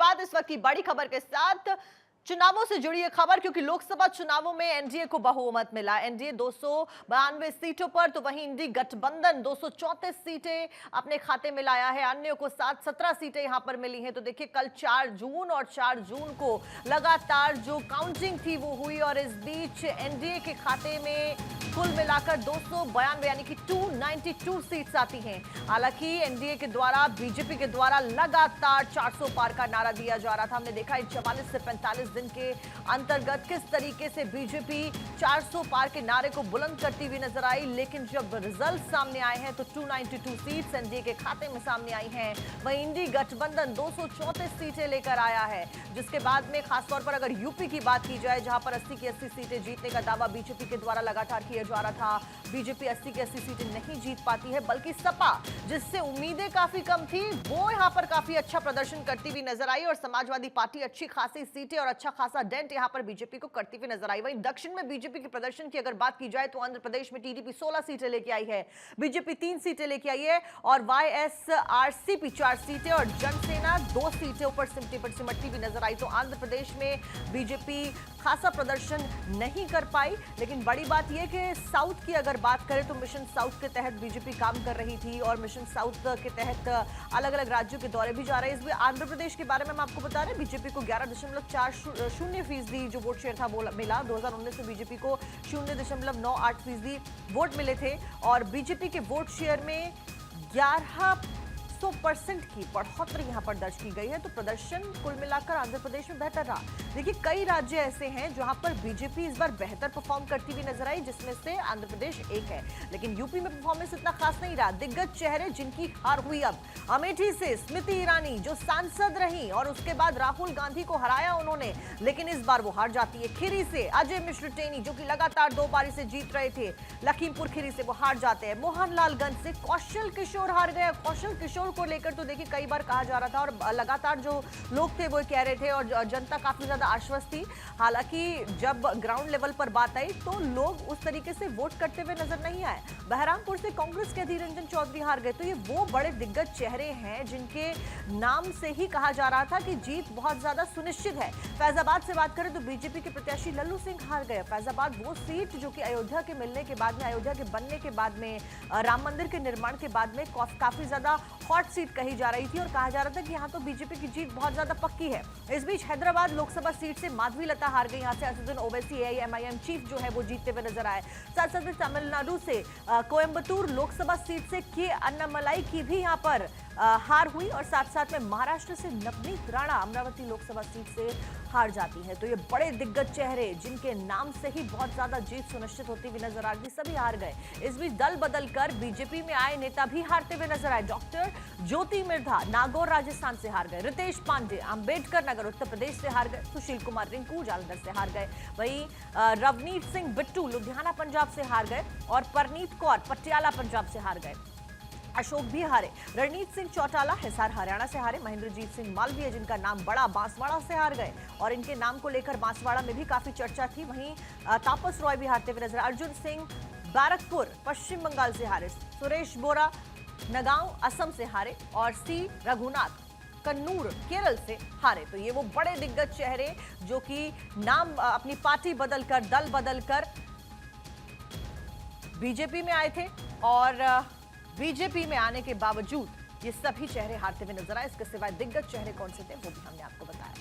शुरुआत इस वक्त की बड़ी खबर के साथ चुनावों से जुड़ी ये खबर, क्योंकि लोकसभा चुनावों में एनडीए को बहुमत मिला। एनडीए 292 सीटों पर, तो वहीं इंडी गठबंधन 234 सीटें अपने खाते में लाया है। अन्यों को 17 सीटें यहां पर मिली हैं। तो देखिए, कल 4 जून और 4 जून को लगातार जो काउंटिंग थी वो हुई और इस बीच एनडीए के खाते में कुल मिलाकर 292 यानी कि 292 सीट्स आती हैं। हालांकि एनडीए के द्वारा, बीजेपी के द्वारा लगातार 400 पार का नारा दिया जा रहा था। हमने देखा है 44 से 45 दिन के अंतर्गत किस तरीके से बीजेपी 400 पार के नारे को बुलंद करती हुई नजर आई। लेकिन जब रिजल्ट सामने आए हैं तो 292 सीट्स एनडीए के खाते में सामने आई हैं। वहीं इंडी गठबंधन 234 सीटें लेकर आया है, जिसके बाद में खासतौर पर अगर यूपी की बात की जाए, जहां पर 80 की 80 सीटें जीतने का दावा बीजेपी के द्वारा लगातार किया जा रहा था, बीजेपी 80 की 80 सीटें नहीं जीत पाती है, बल्कि सपा, जिससे उम्मीदें काफी कम थी, वो यहां पर काफी अच्छा प्रदर्शन करती हुई नजर आई और समाजवादी पार्टी अच्छी खासी सीटें और अच्छा खासा डेंट यहां पर बीजेपी को करती हुई नजर आई। वहीं दक्षिण में बीजेपी के प्रदर्शन की अगर बात की जाए तो आंध्र प्रदेश में टीडीपी 16 सीटें लेके आई है, बीजेपी 3 सीटें लेके आई है और वाईएसआरसीपी 4 सीटें और जनसेना 2 सीटों पर सिमटती हुई नजर आई। तो आंध्र प्रदेश में बीजेपी खासा प्रदर्शन नहीं कर पाई। लेकिन बड़ी बात यह कि साउथ की अगर बात करें तो मिशन साउथ के तहत बीजेपी काम कर रही थी और मिशन साउथ के तहत अलग अलग राज्यों के दौरे भी जा रहे हैं। इसमें आंध्र प्रदेश के बारे में हम आपको बता रहे हैं, बीजेपी को 11.40% जो वोट शेयर था वो मिला। 2019 में बीजेपी को 0.98% वोट मिले थे और बीजेपी के वोट शेयर में 1100% की बढ़ोतरी यहां पर दर्ज की गई है। तो प्रदर्शन कुल मिलाकर आंध्र प्रदेश में बेहतर रहा। देखिए, कई राज्य ऐसे हैं जहां पर बीजेपी इस बार बेहतर परफॉर्म करती हुई नजर आई, जिसमें से आंध्र प्रदेश एक है। लेकिन यूपी में परफॉर्मेंस इतना खास नहीं रहा। दिग्गज चेहरे जिनकी हार हुई, अब अमेठी से स्मृति ईरानी जो सांसद रही और उसके बाद राहुल गांधी को हराया उन्होंने, लेकिन इस बार वो हार जाती है। खीरी से अजय मिश्र टेनी जो कि लगातार 2 बारी से जीत रहे थे, लखीमपुर खीरी से वो हार जाते हैं। मोहनलालगंज से कौशल किशोर हार गए। कौशल किशोर को लेकर तो देखिए कई बार कहा जा रहा था और लगातार जो लोग थे वो कह रहे थे और जनता काफी ज्यादा आश्वस्त थी। हालांकि जब ग्राउंड लेवल पर बात आई तो लोग उस तरीके से वोट करते हुए नजर नहीं आए। बहरामपुर से कांग्रेस के अधीर रंजन चौधरी हार गए। तो ये वो बड़े दिग्गज चेहरे हैं जिनके नाम से ही कहा जा रहा था कि जीत बहुत ज्यादा सुनिश्चित है। फैजाबाद से बात करें तो बीजेपी के प्रत्याशी लल्लू सिंह हार गए। फैजाबाद वो सीट जो कि अयोध्या के मिलने के बाद में, अयोध्या के बनने के बाद में, राम मंदिर के निर्माण के बाद में काफी ज्यादा हॉट सीट कही जा रही थी और कहा जा रहा था कि यहाँ तो बीजेपी की जीत बहुत ज्यादा पक्की है। इस बीच हैदराबाद लोकसभा सीट से माधवी लता हार गई। यहाँ से असदुद्दीन ओवैसी एआईएमआईएम चीफ जो है वो जीतते हुए नजर आए। साथ साथ तमिलनाडु से कोयम्बतूर लोकसभा सीट से के अन्नामलाई की भी यहाँ पर हार हुई और साथ साथ में महाराष्ट्र से नवनीत राणा अमरावती लोकसभा सीट से हार जाती है। तो ये बड़े दिग्गज चेहरे जिनके नाम से ही बहुत ज्यादा जीत सुनिश्चित होती हुई नजर आ रही, सभी हार गए। इस बीच दल बदल कर बीजेपी में आए नेता भी हारते हुए नजर आए। डॉक्टर ज्योति मिर्धा नागौर राजस्थान से हार गए। रितेश पांडे अंबेडकर नगर उत्तर प्रदेश से हार गए। सुशील कुमार रिंकू जालंधर से हार गए। वहीं रवनीत सिंह बिट्टू लुधियाना पंजाब से हार गए और परनीत कौर पटियाला पंजाब से हार गए। अशोक भी हारे। रणजीत सिंह चौटाला हिसार हरियाणा से हारे। महेंद्रजीत सिंह मालवीय जिनका नाम बड़ा, बांसवाड़ा से हार गए और इनके नाम को लेकर बांसवाड़ा में भी काफी चर्चा थी। वहीं तापस रॉय भी हारते हुए नजर। अर्जुन सिंह बैरकपुर पश्चिम बंगाल से हारे। सुरेश बोरा नगांव असम से हारे और सी रघुनाथ कन्नूर केरल से हारे। तो ये वो बड़े दिग्गज चेहरे जो कि नाम अपनी पार्टी बदलकर, दल बदलकर बीजेपी में आए थे और बीजेपी में आने के बावजूद ये सभी चेहरे हारते हुए नजर आए। इसके सिवाय दिग्गज चेहरे कौन से थे वो भी हमने आपको बताया।